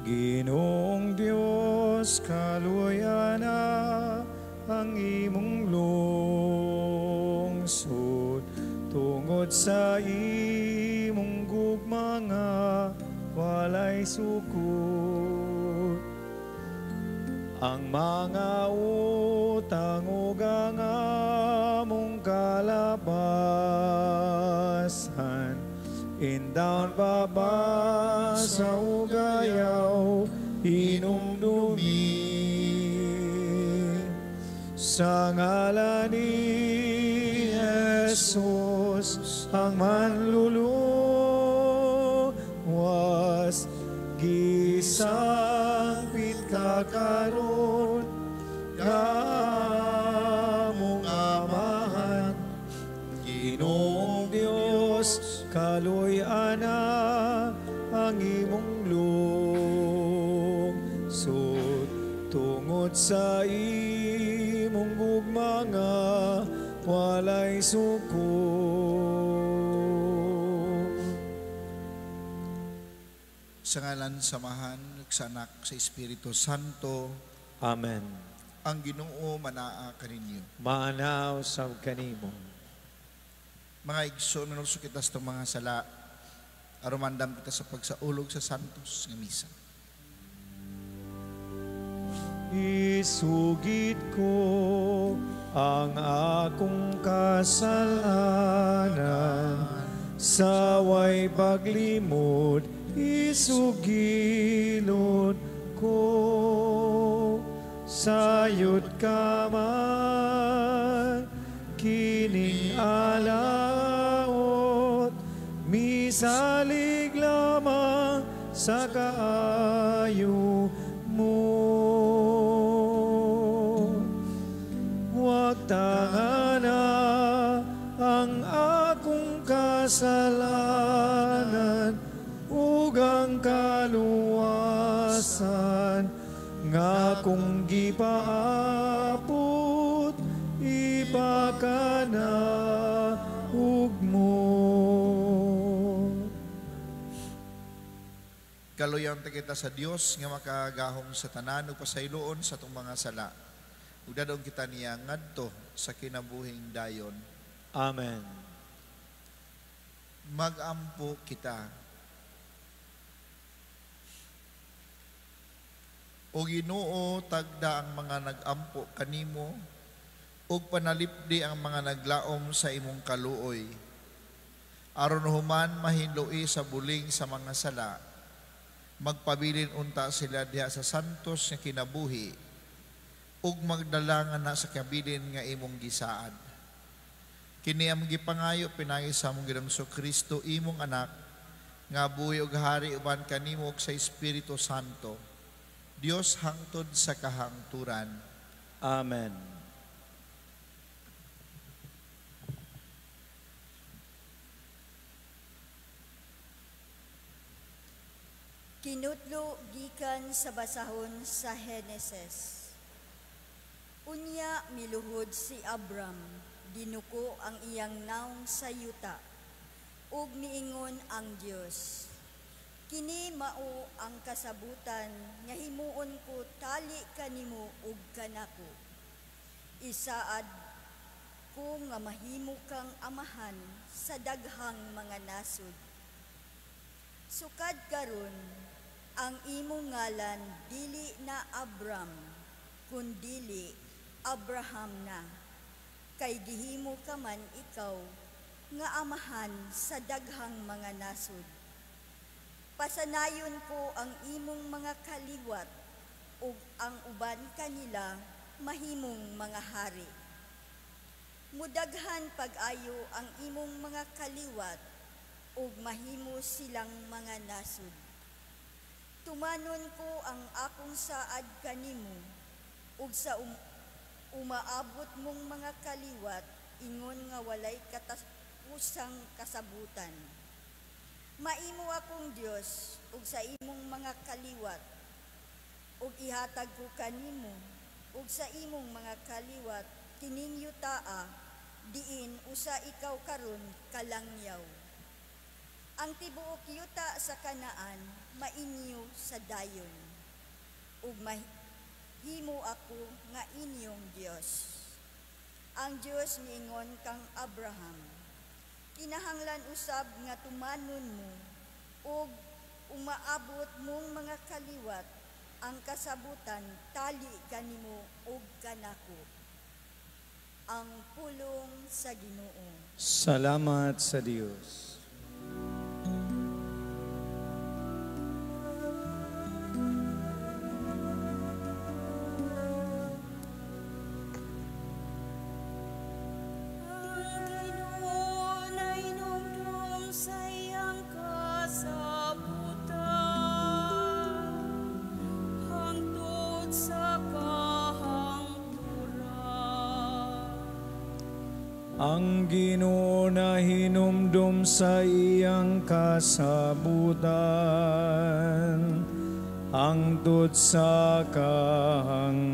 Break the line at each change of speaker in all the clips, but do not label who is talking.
Ginoong Diyos, kaluyana ang imong lungsod, tungod sa imong gugma nga walay sukod. Ang mga utang ug ang among kalabasan, indawn babasa ug ayaw hinumdumi. Sa ngalan ni Jesus ang manluluwas, gisangpit ka karon kamong amahan. Ginoong Diyos, kaluy-ana ang imong lungsod, tungod sa imong gugma nga walay sukod.
Sa ngalan samahan, sa anak, sa Espiritu Santo.
Amen.
Ang Ginoo manaa kaninyo.
Maanaw sa kanimo.
Mga igsoon, manulso kita sa mga sala, arumandam kita sa pagsaulog sa santos ng misa.
Isugid ko ang akong kasalanan, sa way paglimod isugilod ko. Sayod ka man kining alaot, misalig lamang sa kaayo mo. Huwag tangana ang akong kasalanan ug ang kaluwasan nga kung gipaapot ipakana ug mo.
Kaluyan ta kita sa Dios nga makagahom sa tanan ug pasayloon sa atong mga sala. Ug dadong kita niya ngadto sa kinabuhing dayon.
Amen.
Magampo kita. O Ginoo, tagda ang mga nagampo kanimo, ug panalipdi ang mga naglaom sa imong kaluoy. Aron human mahinloi sa buling sa mga sala, magpabilin unta sila diha sa santos nga kinabuhi, ug magdala nga na sa kabilin nga imong gisaad. Kini ang gipangayo pinagi sa among Ginoong Kristo, imong anak, nga buhi ug hari uban kanimo ug sa Espiritu Santo, Dios hangtod sa kahangturan.
Amen.
Kinutlo gikan sa basahon sa Heneses. Unya miluhod si Abram, ginuko ang iyang naong sa yuta, ug miingon ang Dios, kini mao ang kasabutan nga himuon ko tali kanimo ug kanako. Isaad ko nga mahimo kang amahan sa daghang mga nasod. Sukad karon ang imong ngalan dili na Abram, kundili Abraham na, kay gihimo ka man ikaw nga amahan sa daghang mga nasod. Pasanayon ko ang imong mga kaliwat ug ang uban kanila mahimong mga hari. Mudaghan pag-ayo ang imong mga kaliwat ug mahimo silang mga nasod. Tumanon ko ang akong saad kanimo ug sa umaabot mong mga kaliwat ingon nga walay katapusang kasabutan. Maimo akong Dios ug sa imong mga kaliwat, ug ihatag ko kanimo ug sa imong mga kaliwat kining yutaa, diin usa ikaw karon kalangyaw. Ang tibuok yuta sa Kanaan mainyo sa dayon, ug mahimo ako nga inyong Dios. Ang Dios miingon kang Abraham, kinahanglan usab nga tumanon mo, ug umaabot mong mga kaliwat ang kasabutan tali kanimo ug kanako. Ang pulong sa Ginoo.
Salamat sa Diyos. Ang Ginoo na hinumdum sa iyang kasabutan, hangtod sa kahangturan.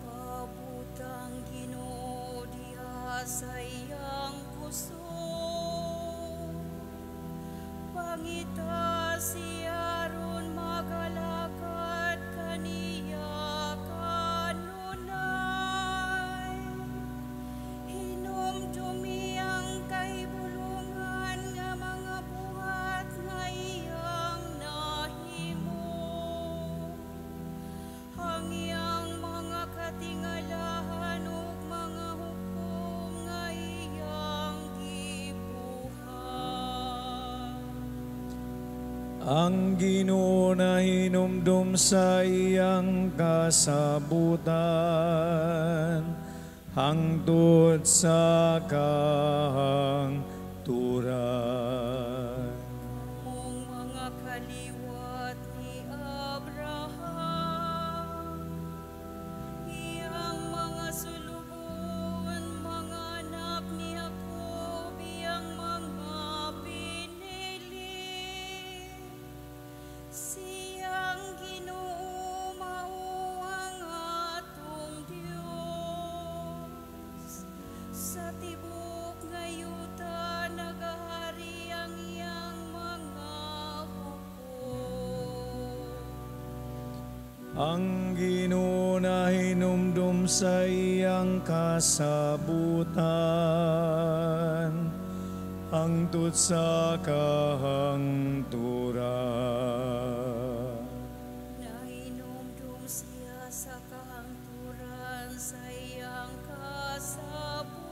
Pabutang Ginoo diha sa iyang puso, pangita siya ron magalakad kaniya kanunay. Hinumdumi ang kahibulungan nga mga buhat nga iyang nahimo. Ang iyang mga katingalahan ug mga hukom nga iyang gibuhat.
Ang Ginoo na hinumdum sa iyang kasabutan, hangtod sa kahangturan.
Mong mga kaliwat ni Abraham, iyang mga sulubon, mga anak ni Jacob, iyang mga pinili. Siyang Ginoo mao ang atong Dios. Sa tibok nga yuta nagahari ang iyang mga hukom.
Ang Ginoo na hinumdum sa iyang kasabutan, hangtod sa kahangturan.
Nahinumdum siya sa kahangturan sa iyang kasabutan.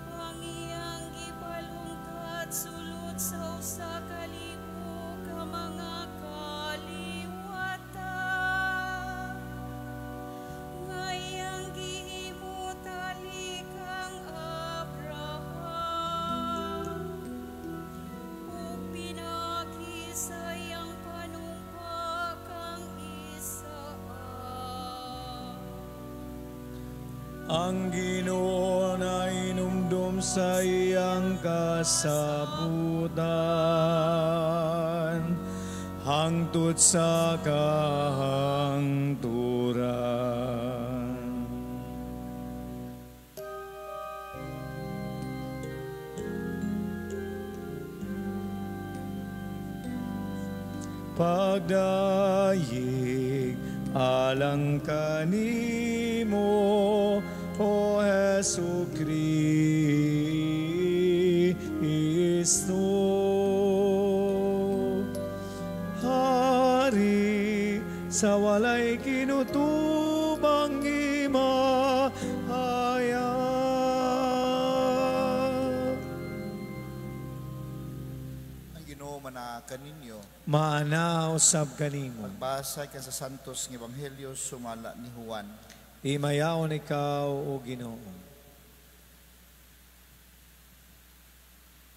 Ang iyang gipalungkat sulod sa usa ka libo ka mga kaliwatan. Nga iyang gihimo tali kang Abraham. Ug pinagi sa iyang panumpa kang Isaak.
Ang Ginoo na hinumdum sa iyang kasabutan, hangtod sa kahangturan. Pagdayeg alang kanimo, O Jesucristo. Hari sa walay kinutubang himaya.
Ang Ginoo manakan ninyo.
Maana usab kanimo.
Magbasa ka sa Santos ng Ebanghelyo sumala ni Juan.
Imayaon ikaw, O Ginoo.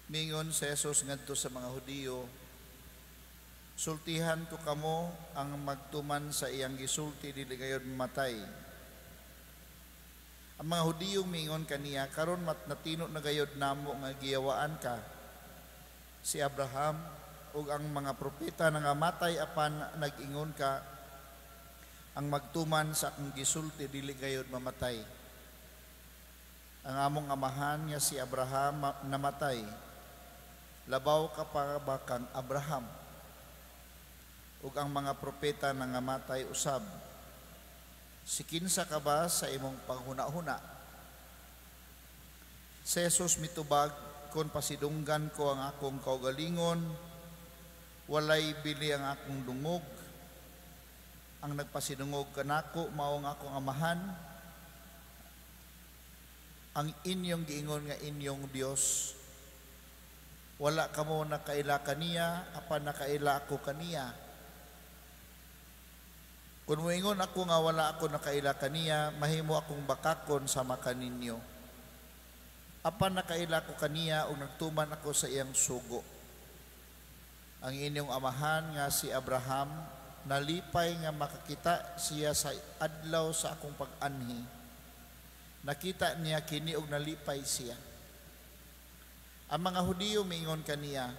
Mingon sa Jesus ngadto sa mga Hudiyo, sultihan ko kamo ang magtuman sa iyang gisulti dili gayud matay. Ang mga Hudiyo mingon kaniya, karon natino na gayud namo nga giyawaan ka si Abraham ug ang mga propeta nga matay apan nag-ingon ka ang magtuman sa akong gisulti dili gayud mamatay. Ang among amahan nga si Abraham namatay, labaw ka pa ba kang Abraham? Ug ang mga propeta nga namatay usab, sikinsa ka ba sa imong panghuna-huna? Si Jesus mitubag, kon pasidunggan ko ang akong kaugalingon, walay bili ang akong dungog. Ang nagpasidungog kanako mao ang akong amahan, ang inyong giingon nga inyong Dios. Wala kamo nakaila kaniya, apan nakaila ako kaniya. Kung moingon ako nga wala ako nakaila kaniya, mahimo akong bakakon sama kaninyo. Apan nakaila ko kaniya o nagtuman ako sa iyang sugo. Ang inyong amahan nga si Abraham, nalipay nga makakita siya sa adlaw sa akong pag-anhi. Nakita niya kini og nalipay siya. Ang mga Hudiyo miingon kaniya,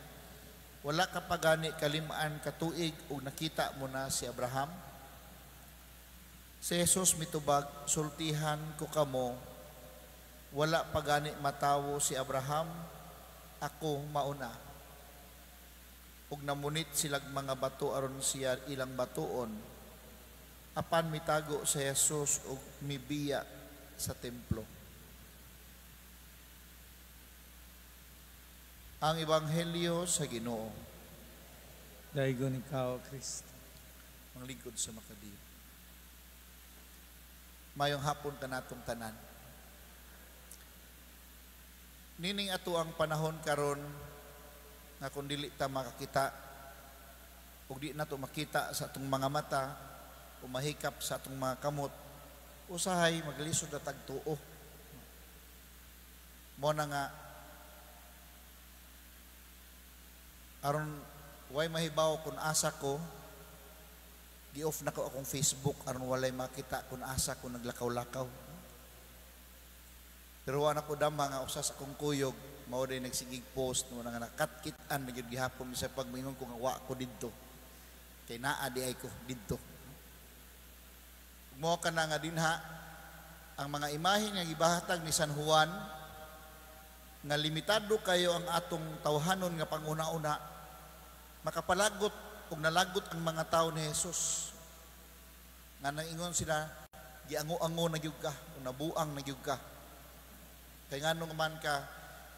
wala ka pa gani kalimaan katuig og nakita mo na si Abraham? Si Jesus mitubag, sultihan ko kamo, wala pa gani matawo si Abraham, ako mauna. Ug namunit silag mga bato aron siya ilang batuon. Apan mitago sa Jesus ug mibiya sa templo. Ang Ebanghelyo sa Ginoo.
Daigon ikaw, Kristo.
Ang lingkod sa makadiyot. Mayong hapon ka natong tanan. Nining ato ang panahon karon nga kung dili ta makakita ug di na to makita sa atong mga mata o mahikap sa atong mga kamot, usahay maglisod na tagtuo. Mo na nga aron way mahibaw kung asa ko, gi-off na ko akong Facebook aron walay makita kung asa ko naglakaw-lakaw. Pero wala ko dama nga usas akong kuyog, mao day nagsigig post mo nga nakatkitan na gyud gihapon sa pagmingon ko nga wa ko didto. Kay naa di ay ko didto. Mo kana nga dinha ang mga imahe nga gibahatag ni San Juan nga limitado kayo ang atong tawhanon nga panguna-una, makapalagot ug nalagot ang mga tao ni Jesus. Nga nangingon sila, giango-ango na gyud ka, o nabuang na gyud ka. Kay nganong man ka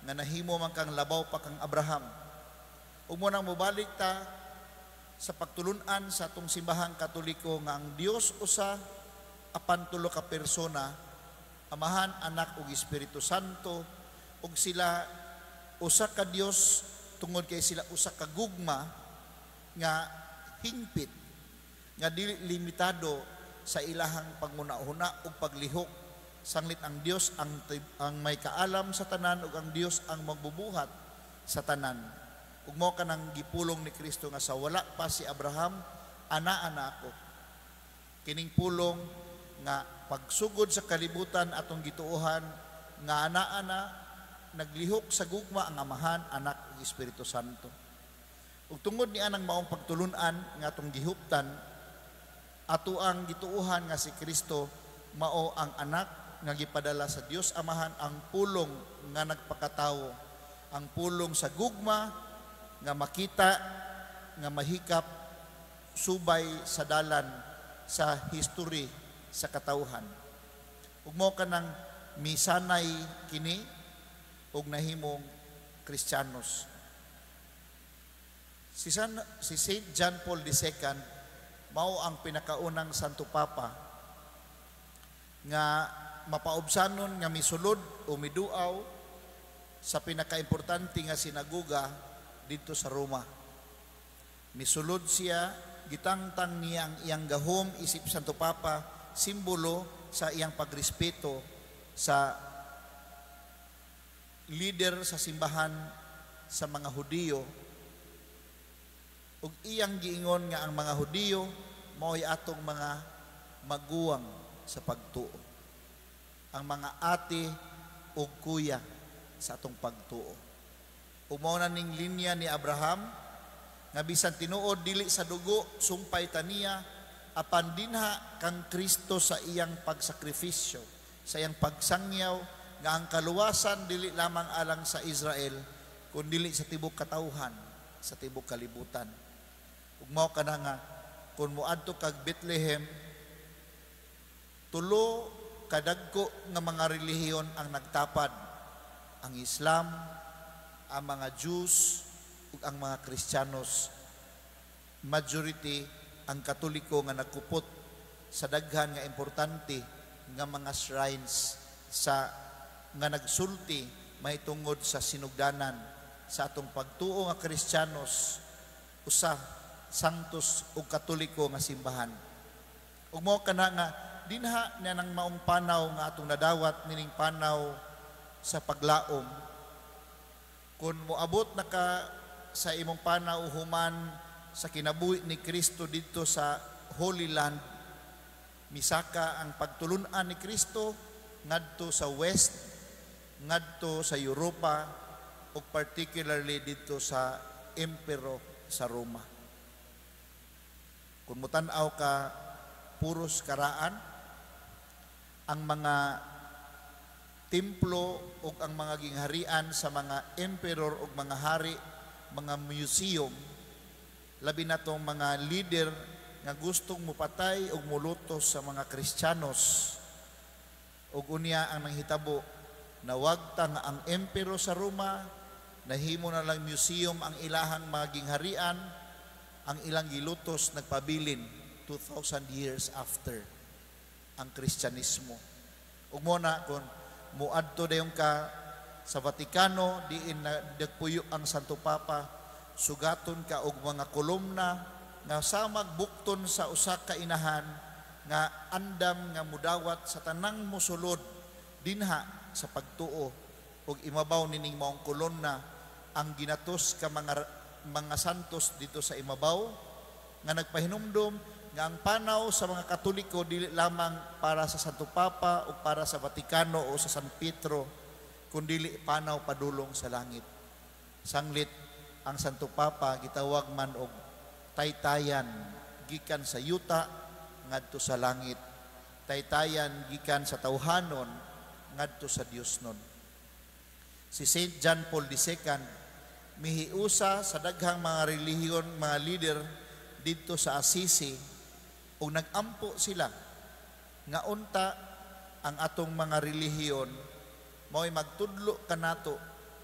nga nahimo man kang labaw pa kang Abraham. Ug mo nang mobalik ta sa pagtulunan sa atong simbahang Katoliko nga ang Dios usa, apan tulo ka persona, Amahan, Anak ug Espiritu Santo, ug sila usa ka Dios tungod kay sila usa ka gugma nga hingpit, nga dili limitado sa ilahang panguna-una ug paglihok. Sanglit ang Dios ang may kaalam sa tanan ug ang Dios ang magbubuhat sa tanan. Ug mao kanang gipulong ni Kristo nga sa wala pa si Abraham, ana ako. Kining pulong nga pagsugod sa kalibutan atong gituohan nga ana naglihok sa gugma ang Amahan, Anak ug Espiritu Santo. Ug tungod ni anang maong pagtulunan nga atong gihuptan, ato ang gituohan nga si Kristo mao ang anak nga gipadala sa Dios Amahan, ang pulong nga nagpakatawo, ang pulong sa gugma nga makita, nga mahikap, subay sa dalan sa history sa katawhan. Ug mo kanang misanay kini ug nahimong Kristiyanos. Si Saint John Paul II mao ang pinakaunang Santo Papa nga mapaubsanon nga misulod o miduaw sa pinakaimportante nga sinagoga dito sa Roma. Misulod siya, gitangtang niya ang iyang gahom isip Santo Papa, simbolo sa iyang pagrespeto sa leader sa simbahan sa mga Hudiyo. Ug iyang giingon nga ang mga Hudiyo mao'y atong mga maguwang sa pagtuo, ang mga ate o kuya sa atong pagtuo. Umaw na ning linya ni Abraham nga bisan tinuod dili sa dugo sumpay taniya, apan dinha kang Kristo sa iyang pagsakripisyo, sa iyang pagsangyaw nga ang kaluwasan dili lamang alang sa Israel kundi sa tibok katawhan, sa tibok kalibutan. Ug mao kana nga kun moadto kag Bethlehem, tulo kadagko nga mga relihiyon ang nagtapad: ang Islam, ang mga Jews, ug ang mga Kristiyanos. Majority ang Katoliko nga nagkupot sa daghan nga importante nga mga shrines nga nagsulti mahitungod sa sinugdanan sa atong pagtuo nga Kristiyanos, usa santos ug Katoliko nga simbahan. Ug mao kana nga dinha na nang maong panaw nga atong nadawat nining panaw sa paglaom. Kung moabot na ka sa imong panaw human sa kinabuhi ni Kristo dito sa Holy Land, misaka ang pagtulun-an ni Kristo ngadto sa West, ngadto sa Europa, o particularly dito sa Impero sa Roma. Kung mutan-aw ka, puros karaan, ang mga templo o ang mga gingharian sa mga emperor o mga hari, mga museum, labi na tong mga leader nga gustong mupatay o mulutos sa mga Kristiyanos. Ug unya ang nanghitabo na wagta nga ang emperor sa Roma nahimo na lang museum ang ilahang mga gingharian, ang ilang gilutos nagpabilin 2,000 years after ang Kristyanismo. Ug mo na kung muadto dayon ka sa Vatikano, diin na dagpuyo ang Santo Papa, sugaton ka og mga kolumna nga samag bukton sa usa ka inahan nga andam nga mudawat sa tanang mosulod dinha sa pagtuo, ug imabaw nining maong kolumna ang ginatos ka mga santos dito sa imabaw nga nagpahinumdom nga ang panaw sa mga Katoliko dili lamang para sa Santo Papa o para sa Vatikano o sa San Pedro, kundi panaw padulong sa langit. Sanglit ang Santo Papa gitawag man og taytayan gikan sa yuta ngadto sa langit, taytayan gikan sa tawhanon ngadto sa Diosnon. Si Saint John Paul II mihiusa sa daghang mga relihiyon, mga leader dito sa Assisi, ug nagampo sila nga unta ang atong mga relihiyon mao'y magtudlo kanato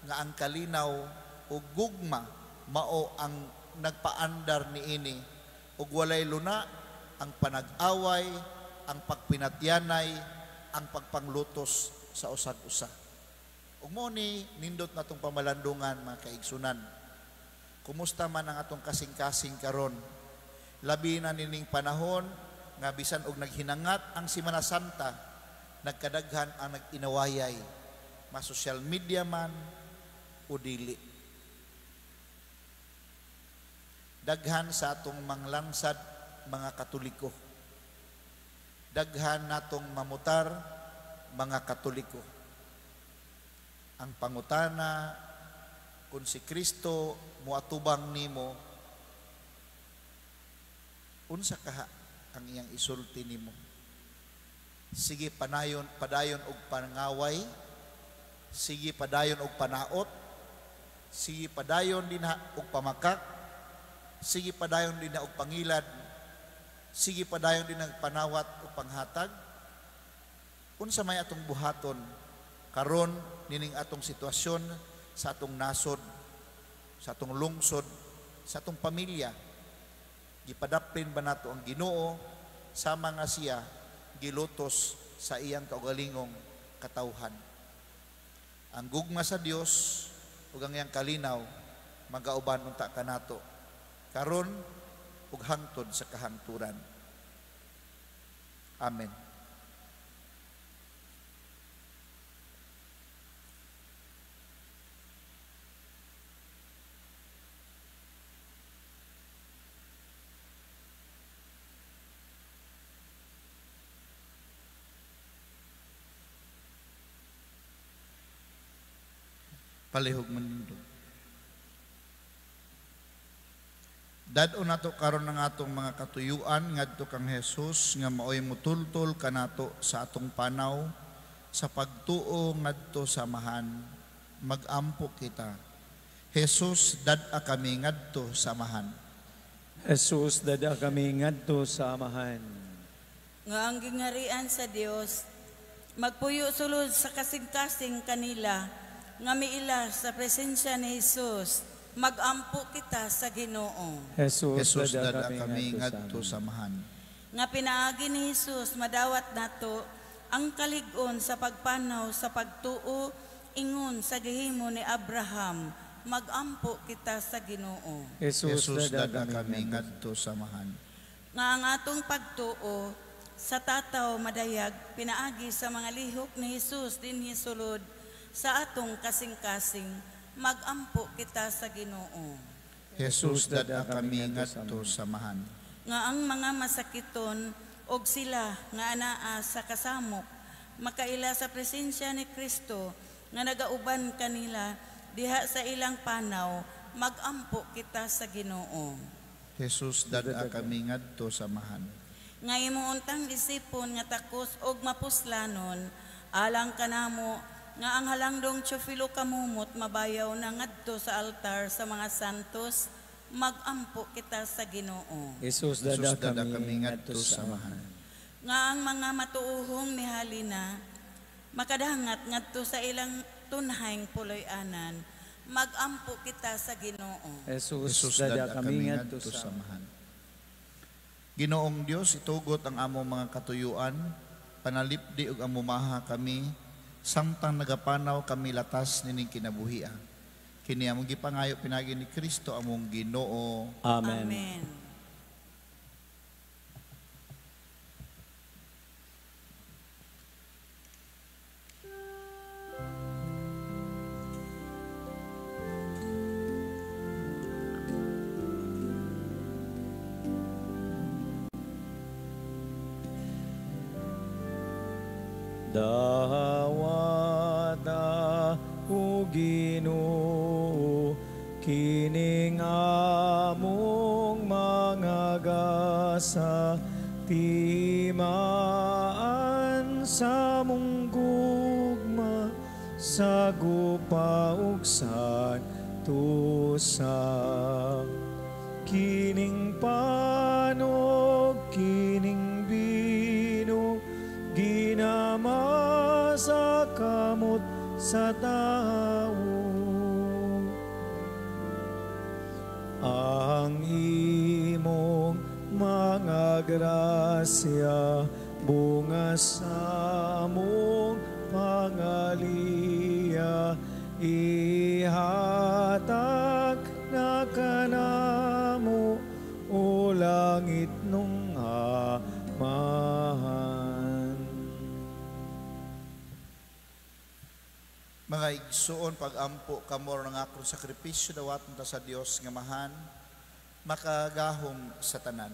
nga ang kalinaw ug gugma mao ang nagpaandar niini, ug walay luna ang panag-away, ang pagpinatyanay, ang pagpanglutos sa usag-usa. Ug mo ni nindot natong pamalandungan mga kaigsunan. Kumusta man ang atong kasing-kasing karon? Labi na nining panahon nga bisan og naghinangat ang Semana Santa, nagkadaghan ang nag-inawayay, ma social media man o dili. Daghan sa atong manglangsad mga Katoliko, daghan natong mamutar mga Katoliko. Ang pangutana, kung si Kristo muatubang nimo, unsa kaha ang iyang isulti nimo? Sige padayon og pangaway, sige padayon og panaot, sige padayon dinha og pamakak, sige padayon dinha og pangilad, sige padayon din ang panawat o panghatag. Unsa may atong buhaton karon nining atong sitwasyon sa atong nasod, sa atong lungsod, sa atong pamilya? Gipadaplin ba nato ang Ginoo sama nga siya gilutos sa iyang kaugalingong katawhan? Ang gugma sa Dios ug ang iyang kalinaw magauban unta kanato karon ug hangtod sa kahangturan. Amen. Palihog manindo. Dad-o nato karon ng atong mga katuyuan ngadto kang Hesus nga maoy mutultol kanato sa atong panaw sa pagtuo ngadto samahan, magampo kita. Jesus, dad-a kami ngadto samahan.
Jesus, dada kami ngadto sa amahan.
Nga ang gingarian sa Dios magpuyo sulod sa kasing-kasing kanila, nga miila sa presensya ni Jesus, magampo kita sa Ginoo.
Jesus,
dad-a
dada
kami
ngadto
ngadto
sa amahan.
samahan.
Nga pinaagi ni Jesus madawat nato ang kalig-on sa pagpanaw sa pagtuo ingon sa gihimo ni Abraham, magampo kita sa Ginoo.
Jesus,
Jesus,
dada
dad-a kami
kami
ngadto
ngadto
samahan.
Nga ang atong pagtuo sa tataw madayag pinaagi sa mga lihok ni Jesus dinhi sulod sa atong kasing-kasing, magampo kita sa Ginoo.
Jesus, dad-a kami ngadto samahan.
Nga ang mga masakiton og sila nga anaa sa kasamok makaila sa presensya ni Kristo nga nagauban kanila diha sa ilang panaw, magampo kita sa Ginoo.
Jesus, dad-a kami ngadto samahan.
Nga imuuntang isipon nga takos og mapuslanon, alang kanamo nga ang halangdong Teofilo kamumot mabayaw na ngadto sa altar sa mga santos, magampo kita sa Ginoo.
Jesus,
Jesus,
dada kami ngadto sa amahan.
Nga ang mga matuuhong ni Halina makadangat ngadto sa ilang tunhayng puloy-anan, magampo kita sa Ginoo.
Jesus,
Jesus,
dada
dad-a
kami
kami
ngadto
ngadto
sa amahan.
samahan. Ginoong Dios, itugot ang among mga katuyuan, panalipdi ug amumaha kami, samtang nagapanaw kami latas nining kinabuhia. Kini among gipangayo pinagi ni Kristo among Ginoo.
Amen.
Amen.
Dawata o Ginoo, kining among mga gasa, timaan sa mong gugma, sa gupa ug santusa. Kining panog, kining bino, ginama sa kamot sa tao. Ang imong mga grasya, bunga sa mong pangaliya, ihatag na kanamo o langit nung amahan.
Mga igsuon, pag-ampo kamor ng akong sakripisyo dawaton ta sa Dios nga mahan, makagahom sa tanan.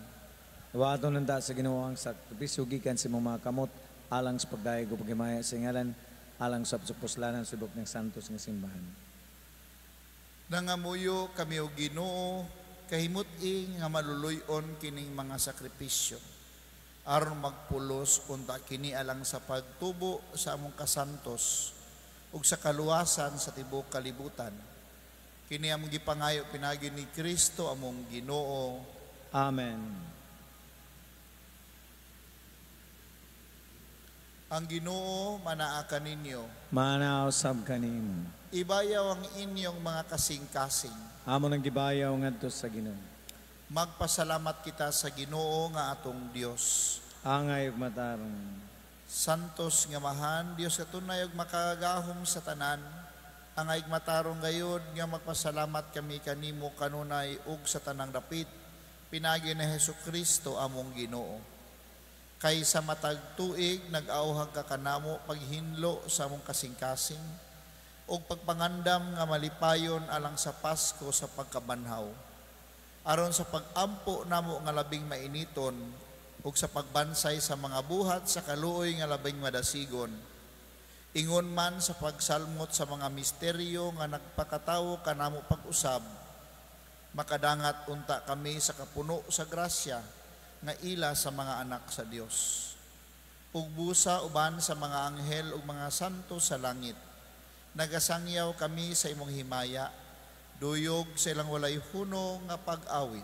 Wato nanda sa ginawang sakripisyo gikan si mga kamot, alang sa pagdayeg o pagimaya sa ngalan, alang sa puslanan subok ng santos nga simbahan.
Nangamuyo kami o Ginoo, kahimut-ing nga maluluyon kining mga sakripisyo. Aron magpulos unta kini alang sa pagtubo sa among kasantos ug sa kaluwasan sa tibuok kalibutan. Kini among gipangayo pinagi ni Kristo among Ginoo.
Amen.
Ang Ginoo manaa kaninyo.
Manaw sab kanimo.
Ibayaw ang inyong mga kasing-kasing.
Amo nang gibayaw ngadto sa Ginoo.
Magpasalamat kita sa Ginoo nga atong Dios.
Angay ug matarong.
Santos nga mahan, Dios katunay ug makagahom sa tanan. Angay ug matarong gayud nga magpasalamat kami kanimo kanunay ug sa tanang dapit. Pinagi ni Hesukristo among Ginoo. Kay sa matag tuig nag-auhag ka kanamo paghinlo sa among kasing-kasing ug pagpangandam nga malipayon alang sa Pasko sa pagkabanhaw. Aron sa pag-ampo namo nga labing mainiton ug sa pagbansay sa mga buhat sa kaluoy nga labing madasigon. Ingon man sa pagsalmot sa mga misteryo nga nagpakatawo kanamo pag-usab, makadangat unta kami sa kapuno sa grasya nga ila sa mga anak sa Dios. ug busa uban sa mga anghel ug mga santo sa langit. Nagasangyaw kami sa imong himaya, duyog sa ilang walay huno nga pag-awit.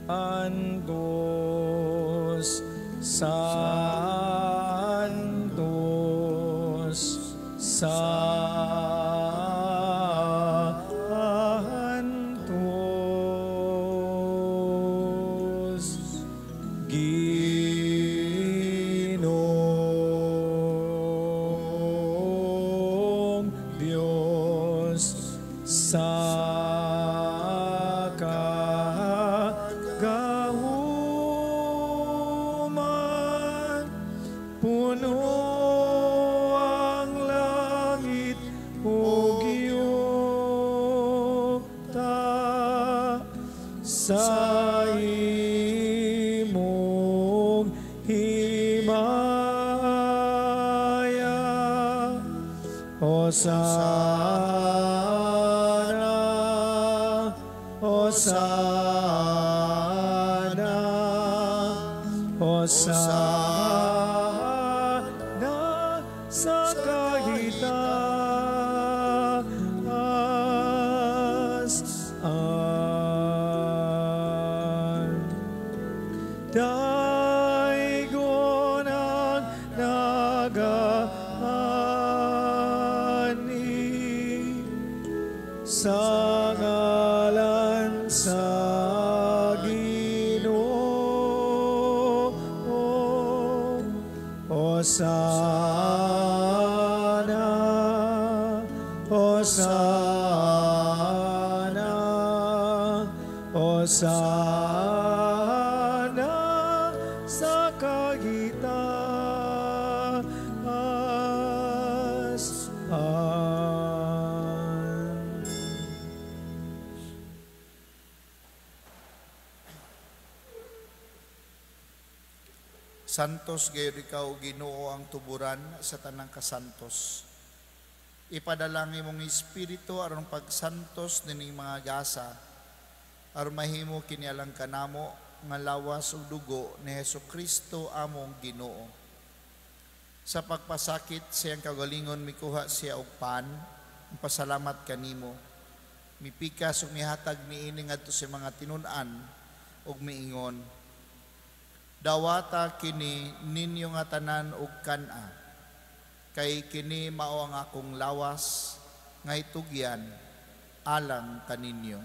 Santos, Santos, Santos, Ginoong Diyos sa kagahuman, puno ang langit ug yuta sa imong himaya. Hosana, Hosana, Hosana sa kahitaasan. Daigon ang nagaani sa ngalan sa Ginoo. Hosana, Hosana, Hosana sa kahitaasan.
Santos gayud ikaw, Ginoo, ang tuburan sa tanang kasantos. Ipadala ang imong espiritu aron pagsantos nining mga gasa, aron mahimo kini alang kanamo nga lawas ug dugo ni Hesukristo among Ginoo. Sa pagpasakit siyang kagalingon mikuha siya og pan, pasalamat kanimo. Mipikas ug mihatag niini ngadto sa mga tinun-an ug miingon, dawata kini ninyo nga tanan ug kana, kay kini mao ang akong lawas nga itugyan alang kaninyo.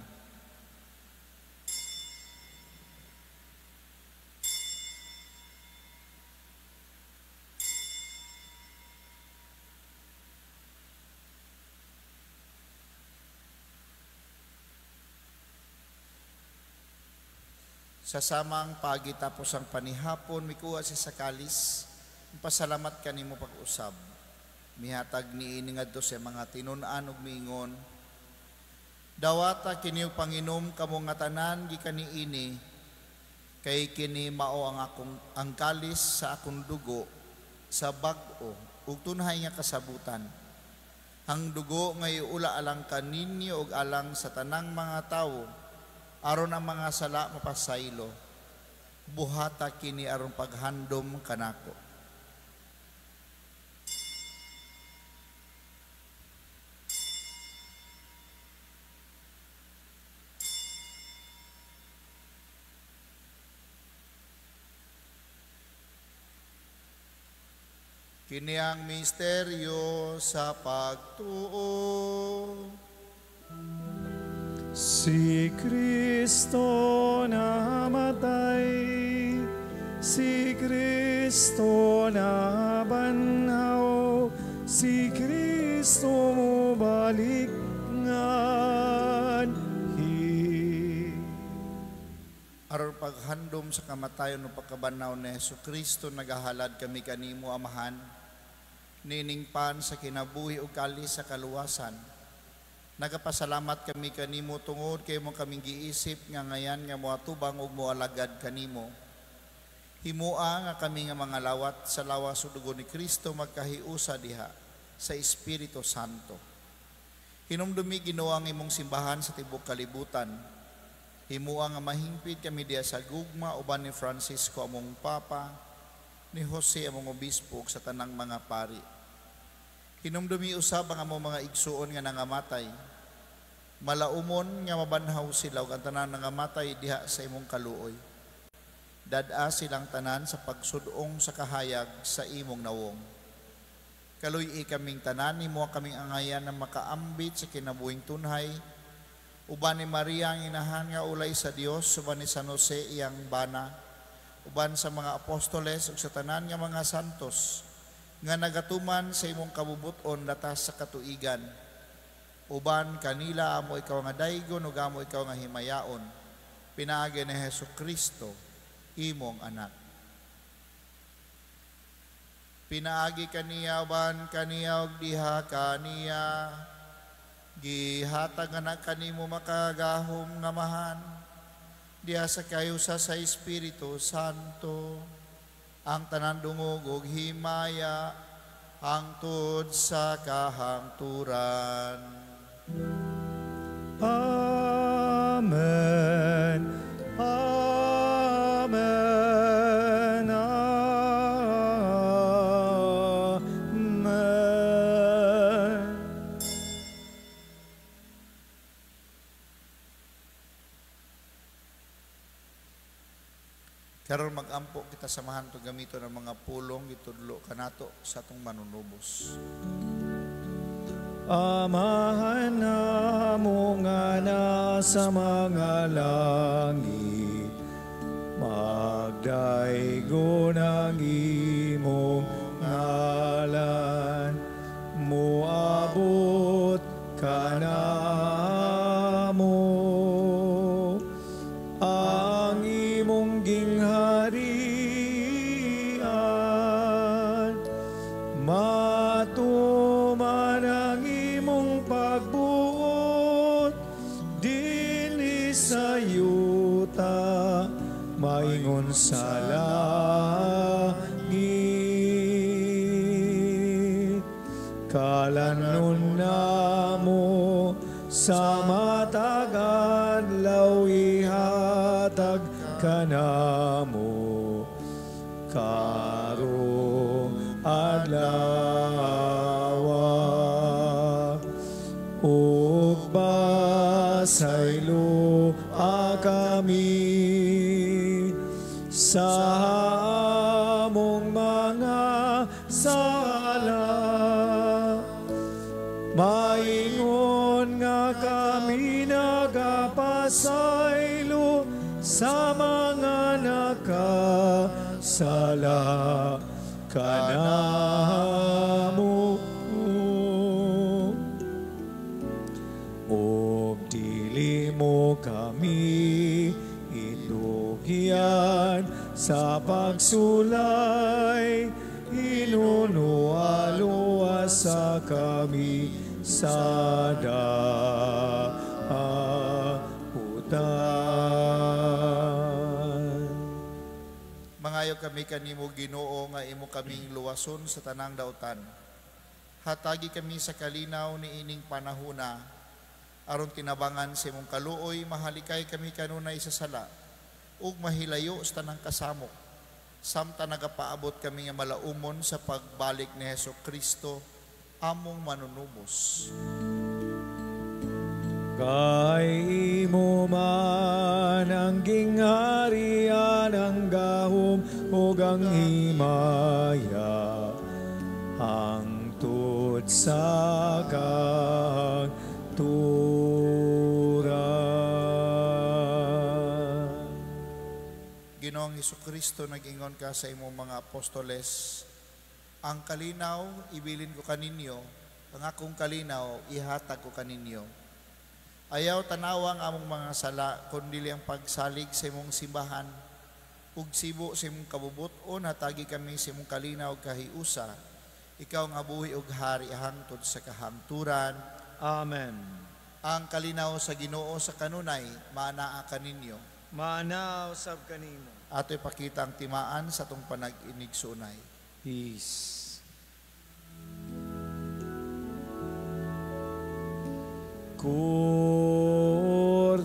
Sa samang pagitapos ang panihapon, mikuha siya sa kalis, pasalamat kanimo pag-usab. Mihatag niini ngadto sa mga tinun-an ug miingon, dawata kini og panginom kamo nga tanan gikan niini, kay kini mao ang kalis sa akong dugo sa bag-o ug tunhay nga kasabutan. Ang dugo nga iula alang kaninyo ug alang sa tanang mga tawo, aron ang mga sala mapasaylo, buhata kini aron paghandom kanako. Kini ang misteryo sa pagtuo.
Si Kristo namatay, si Kristo nabanhaw, si Kristo mubalik nganhi.
Aron paghandom sa kamatayon ng pagkabanaw ni Hesukristo, nagahalad kami kanimo, Amahan, niningpan sa kinabuhi ug kalis sa kaluwasan. Nagapasalamat kami kanimo tungod kay mo kaming giisip nga ngayan nga moatubang ug moalagad kanimo. Himua nga kami nga mga lawat sa lawas ug dugo ni Kristo magkahiusa diha sa Espiritu Santo. Hinumdumi Ginoo ang imong simbahan sa tibuok kalibutan. Himuang nga mahingpit kami diya sa gugma uban ni Francisco among Papa, ni Jose among Obispo sa tanang mga pari. Hinumdumi usab ang among mga igsuon nga nangamatay. Malaumon nga mabanhaw sila ug ang tanan nangamatay diha sa imong kaluoy. Dad-a silang tanan sa pagsudong sa kahayag sa imong nawong. Kaluy kaming tanan, himo kaming angayan na makaambit sa kinabuhing tunhay, uban ni Maria ang inahan nga ulay sa Dios, uban ni San Jose iyang bana, uban sa mga apostoles ug sa tanan nga mga santos nga nagatuman sa imong kabubuton latas sa katuigan. Uban kanila amo ikaw nga daygon ug amo ikaw nga himayaon. Pinaagi ni Hesukristo imong anak. Pinaagi kaniya uban kaniya ug diha kaniya. Gihatag anak kanimo makagahom nga mahan diha sa kayusa sa Espiritu Santo, ang tanan dungog ug himaya hangtod sa kahangturan.
Amen. Amen. Amen.
Karon mag-ampo kita samahan to gamito ng mga pulong itudlo kanato sa atong manunubos.
Amahan namo nga nasa mga langit, magdaygon ang imong ngalan, moabot ka namo ang imong gingharian, matuman ang imong pagbuot dinhi sa yuta, maingon sa langit. Kalanon namo sa matag adlaw ihatag kanamo, karong adlaw ug basaylo kami sa among mga sala. Maingon nga kami nagapasaylo sa mga nakasala kanamo, o dili mo kami idugian sa pagsulay, inunualo sa kami sa daputan.
Mangayo kami kanimo Ginoo nga imo kaming luwason sa tanang dautan. Hatagi kami sa kalinaw ni ining panahuna, aron tinabangan sa imong kaluoy, mahalikay kami kanunay sa sala, ug mahilayo sa tanang kasamok, samtang nagapaabot kami nga malaumon sa pagbalik ni Hesukristo, among manunubos.
Kay imo man ang gingharian, ang gahom ug ang himaya, hangtod sa kahangturan.
Ginoong Hesukristo, nag-ingon ka sa imong mga apostoles, ang kalinaw ibilin ko kaninyo, ang akong kalinaw ihatag ko kaninyo. Ayaw tanawang among mga sala, kundi ang pagsalig sa imong simbahan, ug sibo sa imong kabubuton, hatagi kami sa imong kalinaw kahiusa. Ikaw nga buhi ug hari hangtod sa kahangturan.
Amen.
Ang kalinaw sa Ginoo sa kanunay, maanaa kaninyo.
Maanaw sab kanimo.
Ato'y pakita ang timaan sa tong panag-inig sunay.
Peace. Corner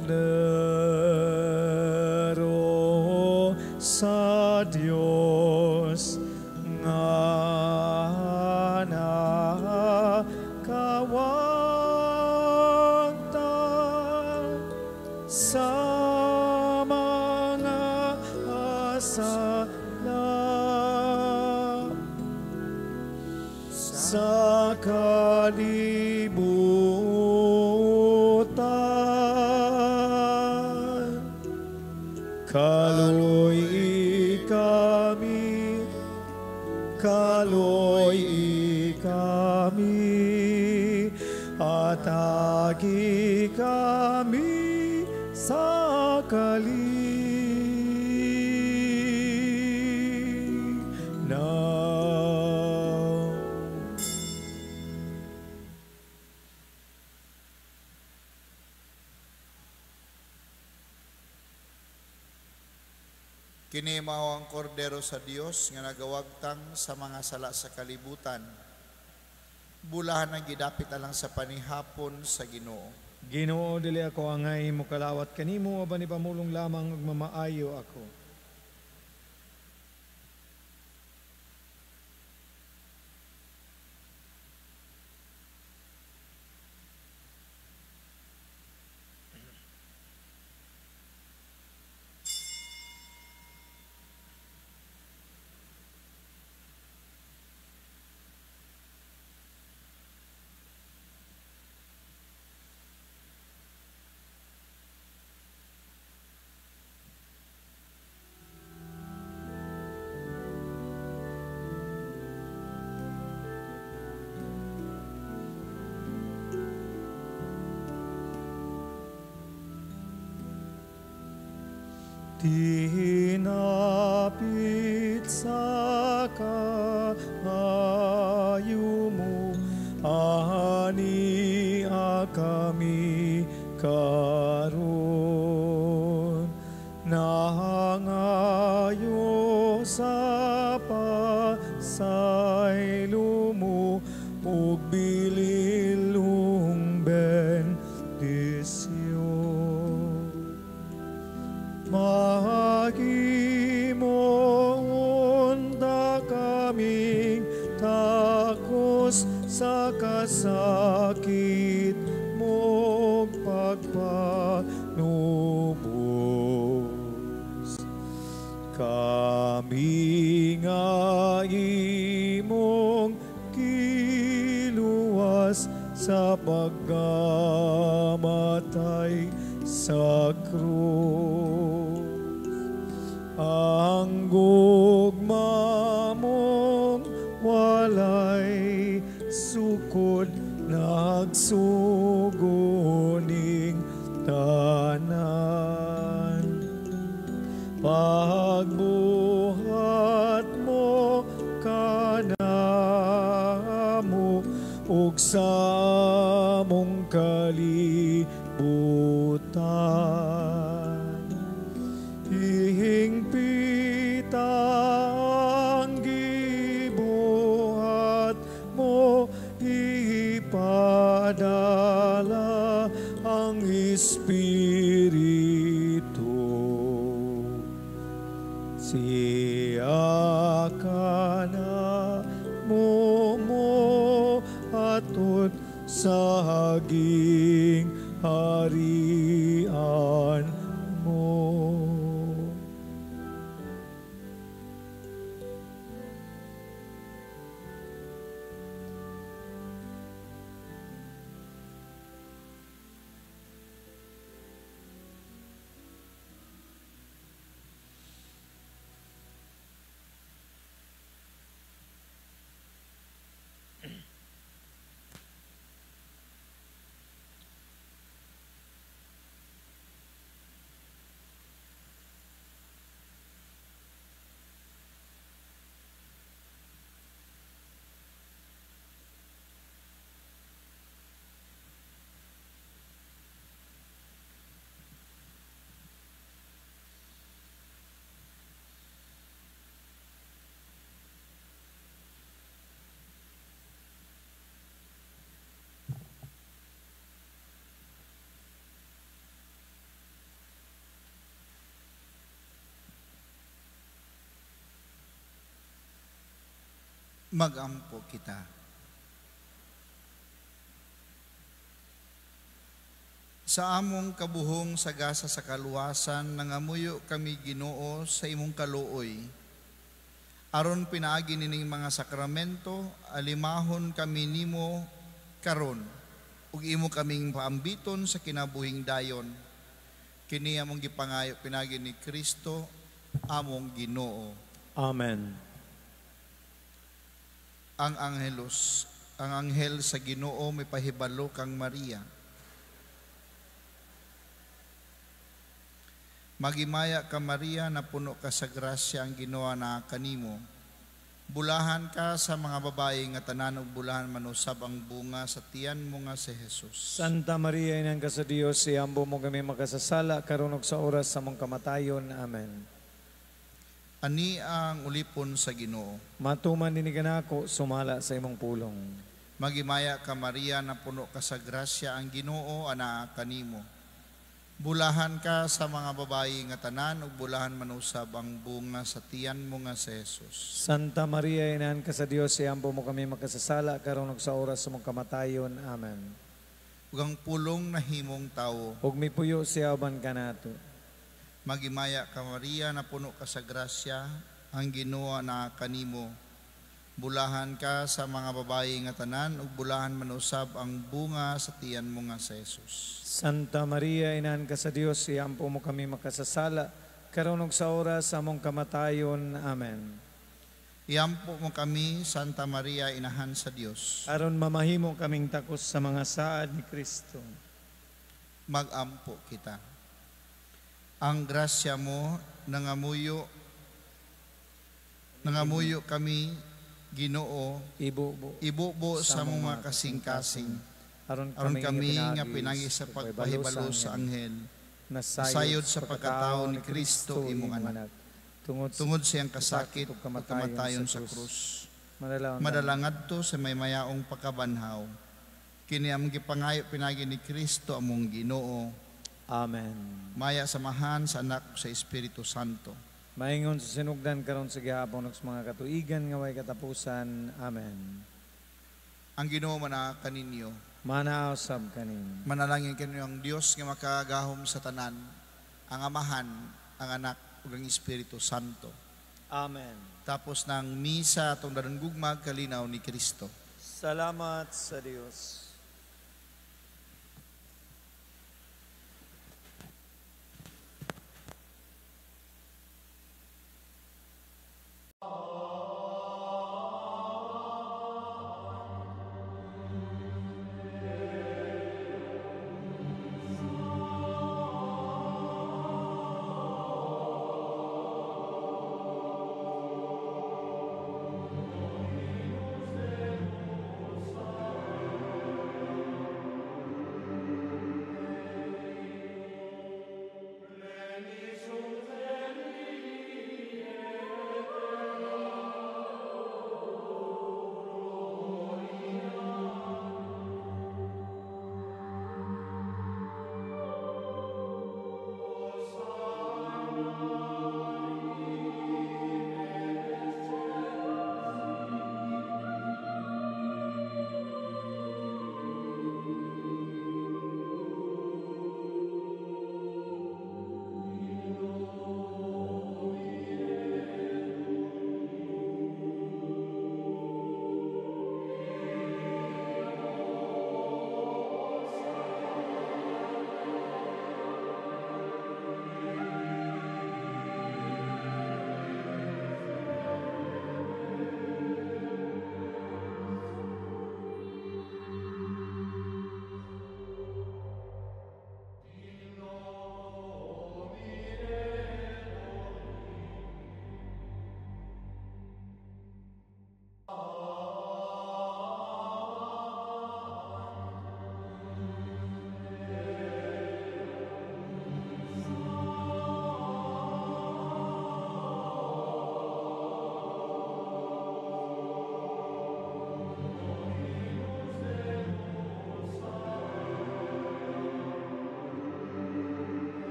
kalibutan. Kaloy kami, kaloy kami, atagi kami sa kalinaw.
Kini mao ang kordero sa Dios nga nagawagtang sa mga sala sa kalibutan. Bulahan ang gidapit alang sa panihapon sa Ginoo.
Ginoo, dili ako angay mo kalawat kanimo, aban ipamulong lamang ug mamaayo ako. Tinapit sa kahayo mo, ani kami karon. Nahangayo sa pasaylo mo, ug bililong bendisyon. Mahimong da kaming takos sa kasakit mong pagpanubos. Kami nga imong kiluwas sa pagkamatay sa krus. Ang gugma mong walay sukod, nagsuguning tanan. Pagbuhat mo kanamo, ug sa mong kalibutan. Hihingpita ang gibuhat mo, ipadala ang Espiritu. Siya ka na mo atud sa haging harian mo.
Magampo kita. Sa among kabuhong sagasa sa kaluwasan, nangamuyo kami Ginoo sa imong kaluoy. Aron pinaagi nining mga sakramento, alimahon kami nimo karon, ug imo kaming paambiton sa kinabuhing dayon. Kini among gipangayo pinagi ni Kristo, among Ginoo.
Amen.
Ang anghel sa Ginoo may pahibalo kang Maria. Magimaya ka Maria, na puno ka sa grasya, ang Ginoo na kanimo. Bulahan ka sa mga babae nga tanan, ug bulahan manusab ang bunga sa tiyan mo nga si Jesus.
Santa Maria, inang ka sa Dios, iambo mo kami makasasala, karon ug sa oras sa mong kamatayon. Amen.
Ani ang ulipon sa Ginoo.
Matuman din kanako, sumala sa imong pulong.
Magimaya ka Maria, na puno ka sa grasya, ang Ginoo ana kanimo. Bulahan ka sa mga babae nga tanan, ug bulahan manusab ang bunga sa tiyan mo nga si Jesus.
Santa Maria, inahan ka sa Dios, iambo mo kami makasasala, karon ug sa oras sa mong kamatayon. Amen.
Ug ang pulong na himong tawo.
Ug mipuyo siya uban kanato.
Magimaya ka Maria, na puno ka sa grasya, ang Ginoo na kanimo. Bulahan ka sa mga babae nga tanan, ug bulahan manusab ang bunga sa tiyan mo nga si Jesus.
Santa Maria, inahan ka sa Dios, iampo mo kami makasasala, karon ug sa oras sa mong kamatayon. Amen.
Iampo mo kami, Santa Maria, inahan sa Dios.
Aron mamahimo kaming takos sa mga saad ni Kristo.
Magampo kita. Ang grasya mo nangamuyo kami, Ginoo, ibubo sa mga kasing-kasing.
Aron
kami nga pinagi sa pagpahibalo sa anghel, nasayod sa pagkatao ni Kristo imong anak. Tungod siyang kasakit ug kamatayon sa krus. Madalangadto sa may mayaong pagkabanhaw. Kini among gipangayo pinagi ni Kristo among Ginoo.
Amen.
Maya samahan sa anak sa Espiritu Santo.
Maingon sa sinugdan karon sa gihapon ug sa mga katuigan nga way katapusan. Amen.
Ang Ginoo mana kaninyo.
Manaosab kanin.
Manalangin kaninyo ang Dios nga makagahom sa tanan, ang Amahan, ang Anak ug ang Espiritu Santo.
Amen.
Tapos ng misa atong danggugmag kalinaw ni Kristo.
Salamat sa Dios.